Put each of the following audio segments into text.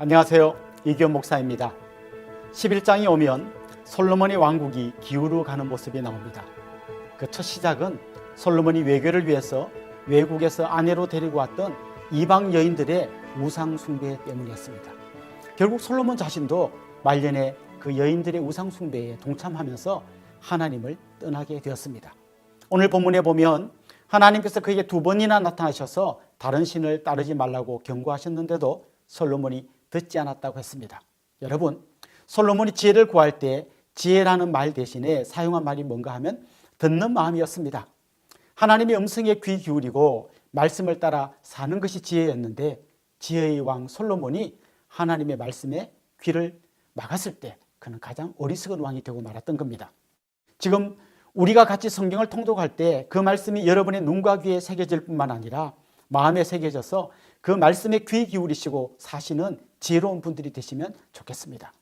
안녕하세요. 이기현 목사입니다. 11장이 오면 솔로몬의 왕국이 기울어 가는 모습이 나옵니다. 그 첫 시작은 솔로몬이 외교를 위해서 외국에서 아내로 데리고 왔던 이방 여인들의 우상 숭배 때문이었습니다. 결국 솔로몬 자신도 말년에 그 여인들의 우상 숭배에 동참하면서 하나님을 떠나게 되었습니다. 오늘 본문에 보면 하나님께서 그에게 2번이나 나타나셔서 다른 신을 따르지 말라고 경고하셨는데도 솔로몬이 듣지 않았다고 했습니다. 여러분, 솔로몬이 지혜를 구할 때 지혜라는 말 대신에 사용한 말이 뭔가 하면 듣는 마음이었습니다. 하나님의 음성에 귀 기울이고 말씀을 따라 사는 것이 지혜였는데 지혜의 왕 솔로몬이 하나님의 말씀에 귀를 막았을 때 그는 가장 어리석은 왕이 되고 말았던 겁니다. 지금 우리가 같이 성경을 통독할 때 그 말씀이 여러분의 눈과 귀에 새겨질 뿐만 아니라 마음에 새겨져서 그 말씀에 귀 기울이시고 사시는 지혜로운 분들이 되시면 좋겠습니다.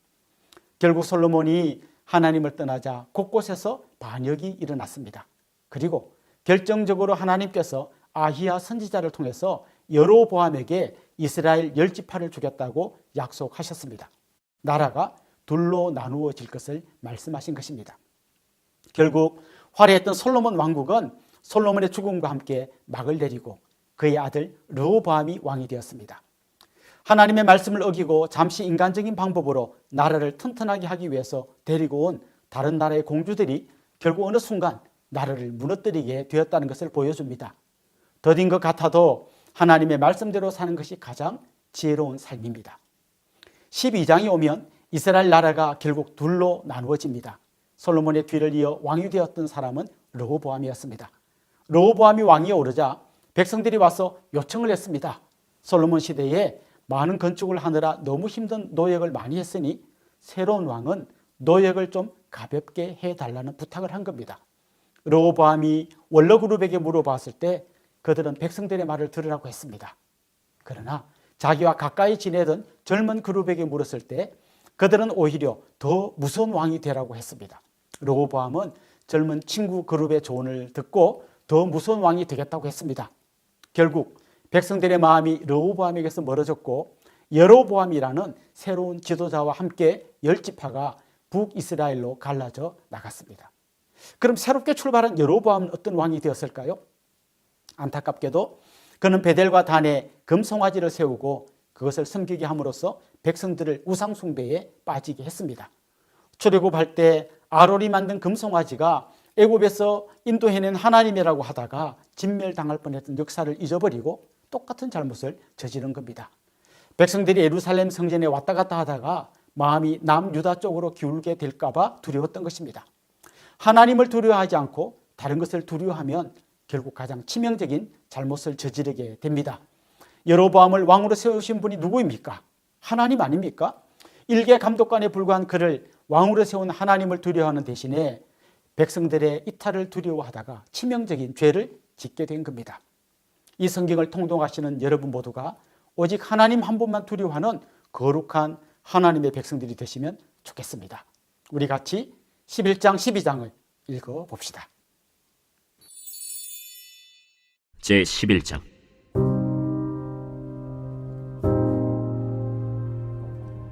결국 솔로몬이 하나님을 떠나자 곳곳에서 반역이 일어났습니다. 그리고 결정적으로 하나님께서 아히야 선지자를 통해서 여로보암에게 이스라엘 10지파를 주겠다고 약속하셨습니다. 나라가 둘로 나누어질 것을 말씀하신 것입니다. 결국 화려했던 솔로몬 왕국은 솔로몬의 죽음과 함께 막을 내리고 그의 아들 르호보암이 왕이 되었습니다. 하나님의 말씀을 어기고 잠시 인간적인 방법으로 나라를 튼튼하게 하기 위해서 데리고 온 다른 나라의 공주들이 결국 어느 순간 나라를 무너뜨리게 되었다는 것을 보여줍니다. 더딘 것 같아도 하나님의 말씀대로 사는 것이 가장 지혜로운 삶입니다. 12장이 오면 이스라엘 나라가 결국 둘로 나누어집니다. 솔로몬의 뒤를 이어 왕이 되었던 사람은 르호보암이었습니다. 르호보암이 왕위에 오르자 백성들이 와서 요청을 했습니다. 솔로몬 시대에 많은 건축을 하느라 너무 힘든 노역을 많이 했으니 새로운 왕은 노역을 좀 가볍게 해달라는 부탁을 한 겁니다. 르호보암이 원로 그룹에게 물어봤을 때 그들은 백성들의 말을 들으라고 했습니다. 그러나 자기와 가까이 지내던 젊은 그룹에게 물었을 때 그들은 오히려 더 무서운 왕이 되라고 했습니다. 르호보암은 젊은 친구 그룹의 조언을 듣고 더 무서운 왕이 되겠다고 했습니다. 결국 백성들의 마음이 르호보암에게서 멀어졌고 여로보암이라는 새로운 지도자와 함께 10지파가 북이스라엘로 갈라져 나갔습니다. 그럼 새롭게 출발한 여로보암은 어떤 왕이 되었을까요? 안타깝게도 그는 베델과 단에 금송아지를 세우고 그것을 섬기게 함으로써 백성들을 우상 숭배에 빠지게 했습니다. 출애굽할 때 아론이 만든 금송아지가 애굽에서 인도해낸 하나님이라고 하다가 진멸당할 뻔했던 역사를 잊어버리고 똑같은 잘못을 저지른 겁니다. 백성들이 예루살렘 성전에 왔다 갔다 하다가 마음이 남유다 쪽으로 기울게 될까 봐 두려웠던 것입니다. 하나님을 두려워하지 않고 다른 것을 두려워하면 결국 가장 치명적인 잘못을 저지르게 됩니다. 여로보암을 왕으로 세우신 분이 누구입니까? 하나님 아닙니까? 일개 감독관에 불과한 그를 왕으로 세운 하나님을 두려워하는 대신에 백성들의 이탈을 두려워하다가 치명적인 죄를 짓게 된 겁니다. 이 성경을 통독하시는 여러분 모두가 오직 하나님 한 분만 두려워하는 거룩한 하나님의 백성들이 되시면 좋겠습니다. 우리 같이 11장 12장을 읽어봅시다. 제11장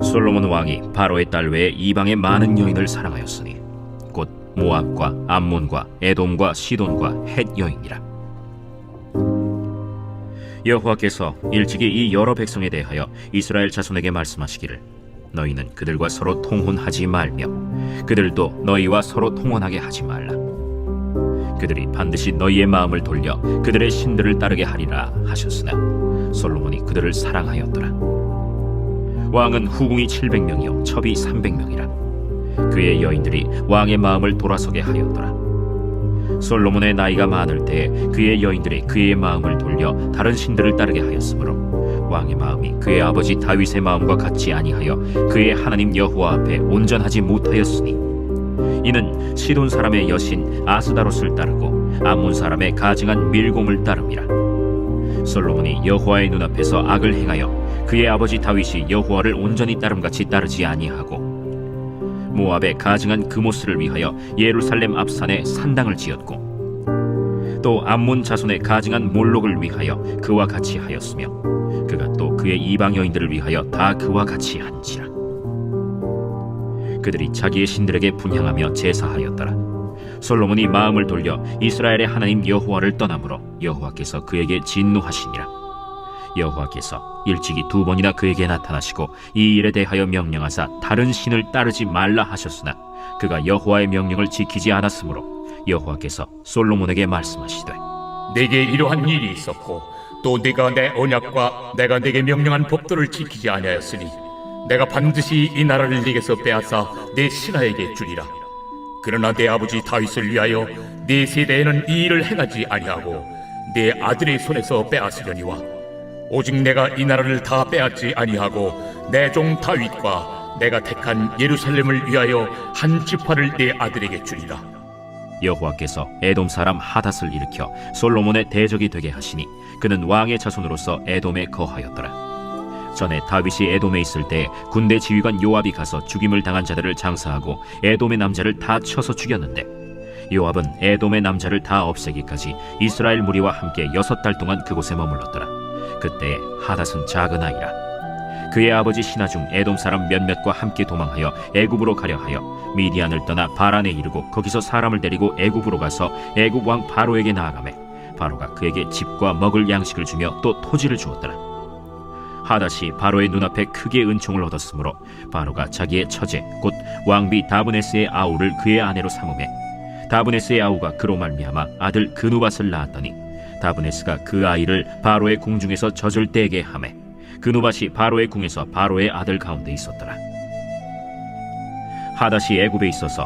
솔로몬 왕이 바로의 딸 외에 이방의 많은 여인을 사랑하였으니 곧 모압과 암몬과 에돔과 시돈과 헷 여인이라. 여호와께서 일찍이 이 여러 백성에 대하여 이스라엘 자손에게 말씀하시기를 너희는 그들과 서로 통혼하지 말며 그들도 너희와 서로 통혼하게 하지 말라. 그들이 반드시 너희의 마음을 돌려 그들의 신들을 따르게 하리라 하셨으나 솔로몬이 그들을 사랑하였더라. 왕은 후궁이 700명이요 첩이 300명이라. 그의 여인들이 왕의 마음을 돌아서게 하였더라. 솔로몬의 나이가 많을 때에 그의 여인들이 그의 마음을 돌려 다른 신들을 따르게 하였으므로 왕의 마음이 그의 아버지 다윗의 마음과 같이 아니하여 그의 하나님 여호와 앞에 온전하지 못하였으니 이는 시돈 사람의 여신 아스다롯을 따르고 암몬 사람의 가증한 밀곰을 따름이라. 솔로몬이 여호와의 눈앞에서 악을 행하여 그의 아버지 다윗이 여호와를 온전히 따름같이 따르지 아니하고 모압의 가증한 그모스를 위하여 예루살렘 앞산에 산당을 지었고 또 암몬 자손의 가증한 몰록을 위하여 그와 같이 하였으며 그가 또 그의 이방 여인들을 위하여 다 그와 같이 한지라. 그들이 자기의 신들에게 분향하며 제사하였더라. 솔로몬이 마음을 돌려 이스라엘의 하나님 여호와를 떠나므로 여호와께서 그에게 진노하시니라. 여호와께서 일찍이 2번이나 그에게 나타나시고 이 일에 대하여 명령하사 다른 신을 따르지 말라 하셨으나 그가 여호와의 명령을 지키지 않았으므로 여호와께서 솔로몬에게 말씀하시되 내게 이러한 일이 있었고 또 네가 내 언약과 내가 네게 명령한 법도를 지키지 아니하였으니 내가 반드시 이 나라를 네게서 빼앗아 내 신하에게 주리라. 그러나 내 아버지 다윗을 위하여 네 세대에는 이 일을 행하지 아니하고 네 아들의 손에서 빼앗으려니와 오직 내가 이 나라를 다 빼앗지 아니하고 내 종 다윗과 내가 택한 예루살렘을 위하여 한 지파를 네 아들에게 주리라. 여호와께서 에돔 사람 하닷을 일으켜 솔로몬의 대적이 되게 하시니 그는 왕의 자손으로서 에돔에 거하였더라. 전에 다윗이 에돔에 있을 때 군대 지휘관 요압이 가서 죽임을 당한 자들을 장사하고 에돔의 남자를 다 쳐서 죽였는데 요압은 에돔의 남자를 다 없애기까지 이스라엘 무리와 함께 6달 동안 그곳에 머물렀더라. 그때 하닷은 작은 아이라. 그의 아버지 신하 중 에돔 사람 몇몇과 함께 도망하여 애굽으로 가려 하여 미디안을 떠나 바란에 이르고 거기서 사람을 데리고 애굽으로 가서 애굽 왕 바로에게 나아가매 바로가 그에게 집과 먹을 양식을 주며 또 토지를 주었더라. 하닷이 바로의 눈앞에 크게 은총을 얻었으므로 바로가 자기의 처제 곧 왕비 다브네스의 아우를 그의 아내로 삼으매 다브네스의 아우가 그로 말미암아 아들 그누밧을 낳았더니 다브네스가 그 아이를 바로의 궁중에서 젖을 떼게 하매 그누밧이 바로의 궁에서 바로의 아들 가운데 있었더라. 하닷이 애굽에 있어서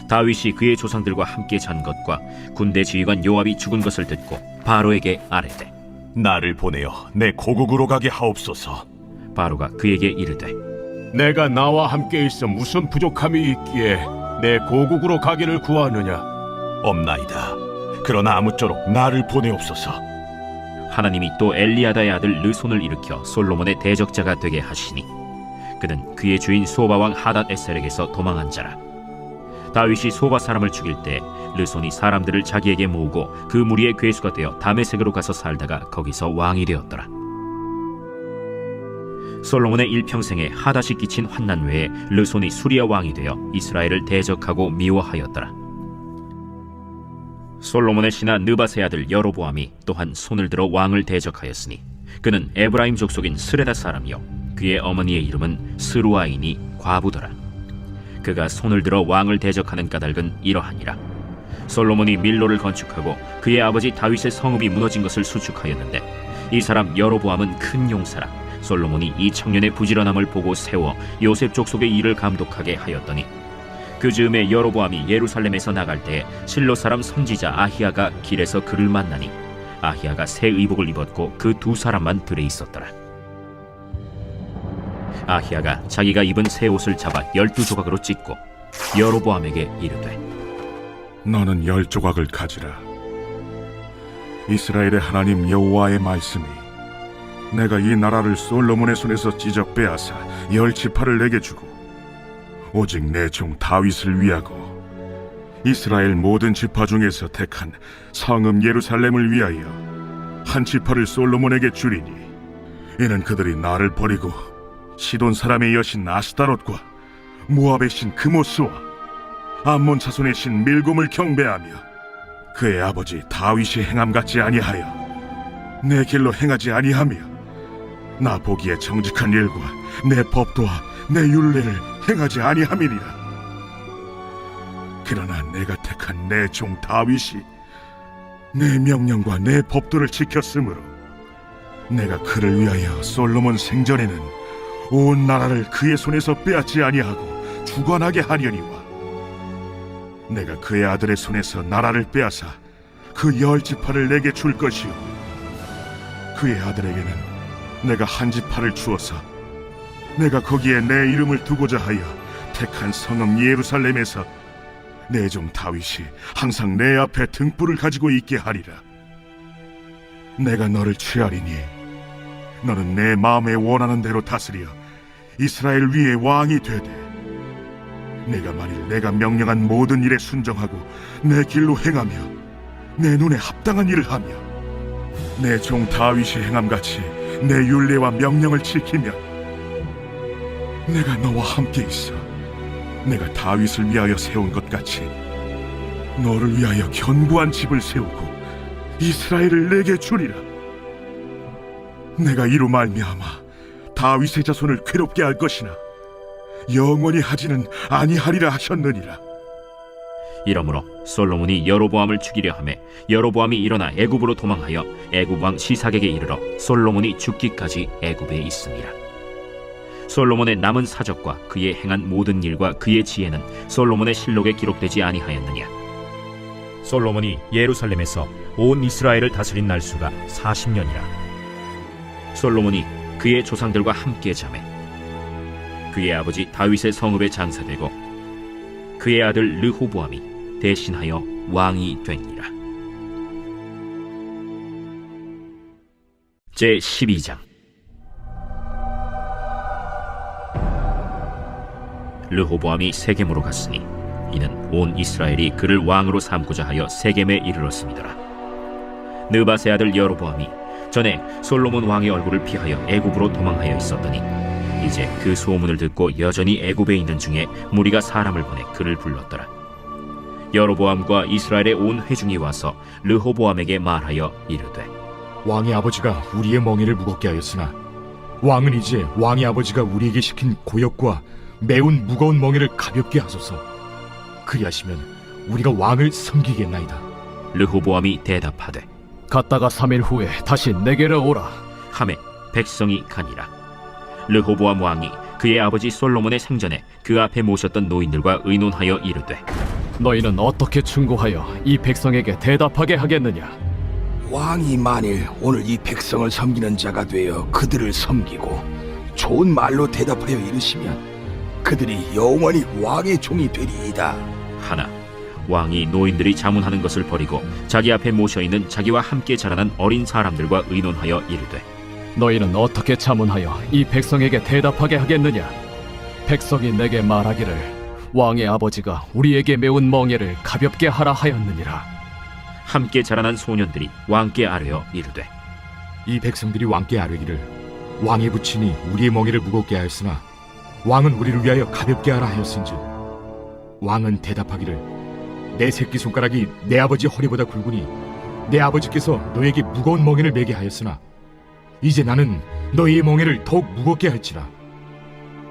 다윗이 그의 조상들과 함께 잔 것과 군대 지휘관 요압이 죽은 것을 듣고 바로에게 아뢰되 나를 보내어 내 고국으로 가게 하옵소서. 바로가 그에게 이르되 내가 나와 함께 있어 무슨 부족함이 있기에 내 고국으로 가기를 구하느냐? 없나이다. 그러나 아무쪼록 나를 보내옵소서. 하나님이 또 엘리야다의 아들 르손을 일으켜 솔로몬의 대적자가 되게 하시니 그는 그의 주인 소바 왕 하닷 에셀에게서 도망한 자라. 다윗이 소바 사람을 죽일 때 르손이 사람들을 자기에게 모으고 그 무리의 괴수가 되어 다메섹으로 가서 살다가 거기서 왕이 되었더라. 솔로몬의 일평생에 하닷이 끼친 환난 외에 르손이 수리아 왕이 되어 이스라엘을 대적하고 미워하였더라. 솔로몬의 신하 느밧의 아들 여로보암이 또한 손을 들어 왕을 대적하였으니 그는 에브라임 족속인 스레다 사람이요 그의 어머니의 이름은 스루아이니 과부더라. 그가 손을 들어 왕을 대적하는 까닭은 이러하니라. 솔로몬이 밀로를 건축하고 그의 아버지 다윗의 성읍이 무너진 것을 수축하였는데 이 사람 여로보암은 큰 용사라. 솔로몬이 이 청년의 부지런함을 보고 세워 요셉 족속의 일을 감독하게 하였더니 그 즈음에 여로보암이 예루살렘에서 나갈 때 실로 사람 선지자 아히야가 길에서 그를 만나니 아히야가 새 의복을 입었고 그 2사람만 들에 있었더라. 아히야가 자기가 입은 새 옷을 잡아 12조각으로 찢고 여로보암에게 이르되 너는 10조각을 가지라. 이스라엘의 하나님 여호와의 말씀이 내가 이 나라를 솔로몬의 손에서 찢어 빼앗아 10지파를 내게 주고 오직 내 종 다윗을 위하고 이스라엘 모든 지파 중에서 택한 성읍 예루살렘을 위하여 한 지파를 솔로몬에게 주리니 이는 그들이 나를 버리고 시돈 사람의 여신 아스타롯과 모압의 신 그모스와 암몬 자손의 신 밀곰을 경배하며 그의 아버지 다윗이 행함 같지 아니하여 내 길로 행하지 아니하며 나 보기에 정직한 일과 내 법도와 내 율례를 행하지 아니함이니라. 그러나 내가 택한 내 종 다윗이 내 명령과 내 법도를 지켰으므로 내가 그를 위하여 솔로몬 생전에는 온 나라를 그의 손에서 빼앗지 아니하고 주관하게 하려니와 내가 그의 아들의 손에서 나라를 빼앗아 그 10지파를 내게 줄 것이요 그의 아들에게는 내가 한 지파를 주어서 내가 거기에 내 이름을 두고자 하여 택한 성읍 예루살렘에서 내 종 다윗이 항상 내 앞에 등불을 가지고 있게 하리라. 내가 너를 취하리니 너는 내 마음에 원하는 대로 다스려 이스라엘 위에 왕이 되되 내가 만일 내가 명령한 모든 일에 순종하고 내 길로 행하며 내 눈에 합당한 일을 하며 내 종 다윗이 행함같이 내 율례와 명령을 지키면 내가 너와 함께 있어 내가 다윗을 위하여 세운 것 같이 너를 위하여 견고한 집을 세우고 이스라엘을 내게 주리라. 내가 이로 말미암아 다윗의 자손을 괴롭게 할 것이나 영원히 하지는 아니하리라 하셨느니라. 이러므로 솔로몬이 여로보암을 죽이려 하매 여로보암이 일어나 애굽으로 도망하여 애굽 왕 시삭에게 이르러 솔로몬이 죽기까지 애굽에 있습니다. 솔로몬의 남은 사적과 그의 행한 모든 일과 그의 지혜는 솔로몬의 실록에 기록되지 아니하였느냐. 솔로몬이 예루살렘에서 온 이스라엘을 다스린 날수가 40년이라. 솔로몬이 그의 조상들과 함께 자매 그의 아버지 다윗의 성읍에 장사되고 그의 아들 르호보암이 대신하여 왕이 되니라. 제12장. 르호보암이 세겜으로 갔으니 이는 온 이스라엘이 그를 왕으로 삼고자 하여 세겜에 이르렀습니다. 느밧의 아들 여로보암이 전에 솔로몬 왕의 얼굴을 피하여 애굽으로 도망하여 있었더니 이제 그 소문을 듣고 여전히 애굽에 있는 중에 무리가 사람을 보내 그를 불렀더라. 여로보암과 이스라엘의 온 회중이 와서 르호보암에게 말하여 이르되 왕의 아버지가 우리의 멍에를 무겁게 하였으나 왕은 이제 왕의 아버지가 우리에게 시킨 고역과 매운 무거운 멍에를 가볍게 하소서. 그리하시면 우리가 왕을 섬기겠나이다. 르호보암이 대답하되 갔다가 3일 후에 다시 내게로 오라. 하매 백성이 가니라. 르호보암 왕이 그의 아버지 솔로몬의 생전에 그 앞에 모셨던 노인들과 의논하여 이르되 너희는 어떻게 충고하여 이 백성에게 대답하게 하겠느냐? 왕이 만일 오늘 이 백성을 섬기는 자가 되어 그들을 섬기고 좋은 말로 대답하여 이르시면 그들이 영원히 왕의 종이 되리이다. 하나 왕이 노인들이 자문하는 것을 버리고 자기 앞에 모셔있는 자기와 함께 자라난 어린 사람들과 의논하여 이르되 너희는 어떻게 자문하여 이 백성에게 대답하게 하겠느냐? 백성이 내게 말하기를 왕의 아버지가 우리에게 메운 멍에를 가볍게 하라 하였느니라. 함께 자라난 소년들이 왕께 아뢰어 이르되 이 백성들이 왕께 아뢰기를 왕의 부친이 우리의 멍에를 무겁게 하였으나 왕은 우리를 위하여 가볍게 하라 하였은즉 왕은 대답하기를 내 새끼손가락이 내 아버지 허리보다 굵으니 내 아버지께서 너에게 무거운 멍에를 매게 하였으나 이제 나는 너희의 멍에를 더욱 무겁게 할지라.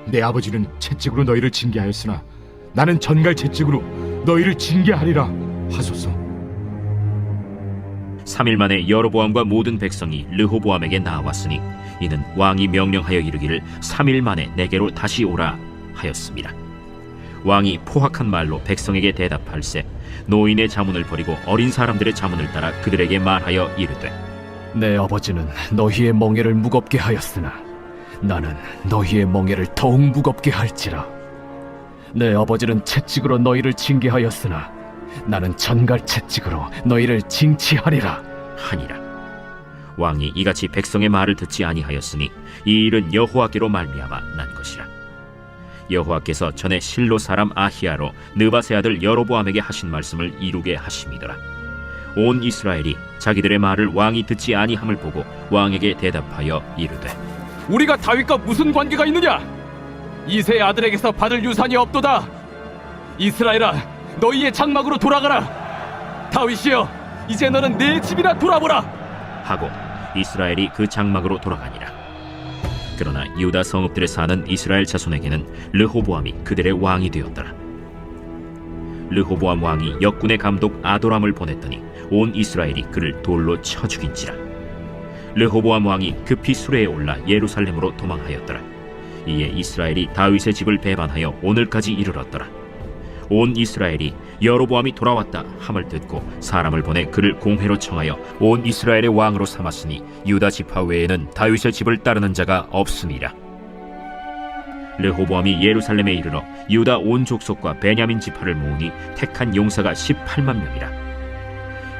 내 아버지는 채찍으로 너희를 징계하였으나 나는 전갈 채찍으로 너희를 징계하리라 하소서. 3일 만에 여로보암과 모든 백성이 르호보암에게 나왔으니 이는 왕이 명령하여 이르기를 3일 만에 내게로 다시 오라 하였습니다. 왕이 포악한 말로 백성에게 대답할세 노인의 자문을 버리고 어린 사람들의 자문을 따라 그들에게 말하여 이르되 내 아버지는 너희의 멍에를 무겁게 하였으나 나는 너희의 멍에를 더욱 무겁게 할지라. 내 아버지는 채찍으로 너희를 징계하였으나 나는 전갈 채찍으로 너희를 징치하리라 하니라. 왕이 이같이 백성의 말을 듣지 아니하였으니 이 일은 여호와께로 말미암아 난 것이라. 여호와께서 전에 실로 사람 아히야로 느밧의 아들 여로보암에게 하신 말씀을 이루게 하심이더라. 온 이스라엘이 자기들의 말을 왕이 듣지 아니함을 보고 왕에게 대답하여 이르되 우리가 다윗과 무슨 관계가 있느냐? 이새의 아들에게서 받을 유산이 없도다. 이스라엘아, 너희의 장막으로 돌아가라. 다윗이여, 이제 너는 내 집이나 돌아보라 하고 이스라엘이 그 장막으로 돌아가니라. 그러나 유다 성읍들에 사는 이스라엘 자손에게는 르호보암이 그들의 왕이 되었더라. 르호보암 왕이 역군의 감독 아도람을 보냈더니 온 이스라엘이 그를 돌로 쳐 죽인지라. 르호보암 왕이 급히 수레에 올라 예루살렘으로 도망하였더라. 이에 이스라엘이 다윗의 집을 배반하여 오늘까지 이르렀더라. 온 이스라엘이 여로보암이 돌아왔다 함을 듣고 사람을 보내 그를 공회로 청하여 온 이스라엘의 왕으로 삼았으니 유다 지파 외에는 다윗의 집을 따르는 자가 없음이라. 르호보암이 예루살렘에 이르러 유다 온 족속과 베냐민 지파를 모으니 택한 용사가 18만 명이라.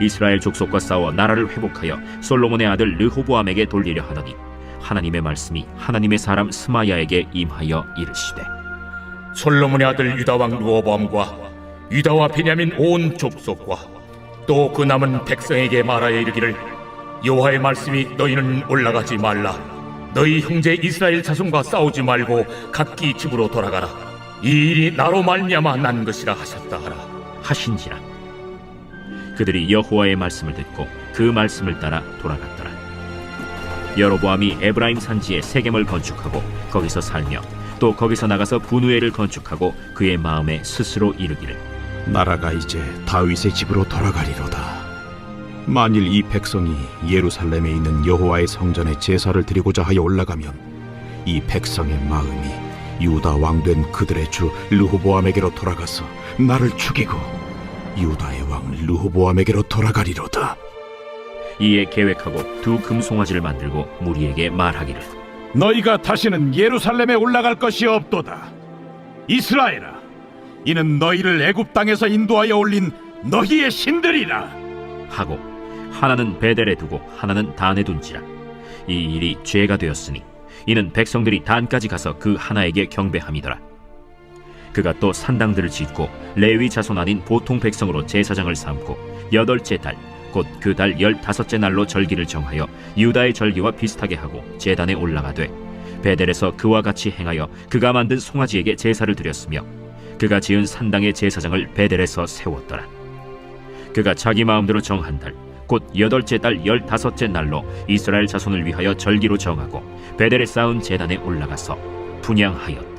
이스라엘 족속과 싸워 나라를 회복하여 솔로몬의 아들 르호보암에게 돌리려 하더니 하나님의 말씀이 하나님의 사람 스마야에게 임하여 이르시되 솔로몬의 아들 유다 왕 르호보암과 유다와 베냐민 온 족속과 또 그 남은 백성에게 말하여 이르기를 여호와의 말씀이 너희는 올라가지 말라. 너희 형제 이스라엘 자손과 싸우지 말고 각기 집으로 돌아가라. 이 일이 나로 말미암아 난 것이라 하셨다 하라. 하신지라. 그들이 여호와의 말씀을 듣고 그 말씀을 따라 돌아갔더라. 여로보암이 에브라임 산지에 세겜을 건축하고 거기서 살며 또 거기서 나가서 분우엘을 건축하고 그의 마음에 스스로 이르기를 나라가 이제 다윗의 집으로 돌아가리로다. 만일 이 백성이 예루살렘에 있는 여호와의 성전에 제사를 드리고자 하여 올라가면 이 백성의 마음이 유다 왕된 그들의 주 르호보암에게로 돌아가서 나를 죽이고 유다의 왕 르호보암에게로 돌아가리로다. 이에 계획하고 두 금송아지를 만들고 무리에게 말하기를 너희가 다시는 예루살렘에 올라갈 것이 없도다. 이스라엘아, 이는 너희를 애굽 땅에서 인도하여 올린 너희의 신들이라 하고 하나는 베델에 두고 하나는 단에 둔지라. 이 일이 죄가 되었으니 이는 백성들이 단까지 가서 그 하나에게 경배함이더라. 그가 또 산당들을 짓고 레위 자손 아닌 보통 백성으로 제사장을 삼고 8째 달 곧 그 달 15째 날로 절기를 정하여 유다의 절기와 비슷하게 하고 제단에 올라가되 베델에서 그와 같이 행하여 그가 만든 송아지에게 제사를 드렸으며 그가 지은 산당의 제사장을 베델에서 세웠더라. 그가 자기 마음대로 정한 달 곧 8째 달 15째 날로 이스라엘 자손을 위하여 절기로 정하고 베델에 쌓은 제단에 올라가서 분향하였다.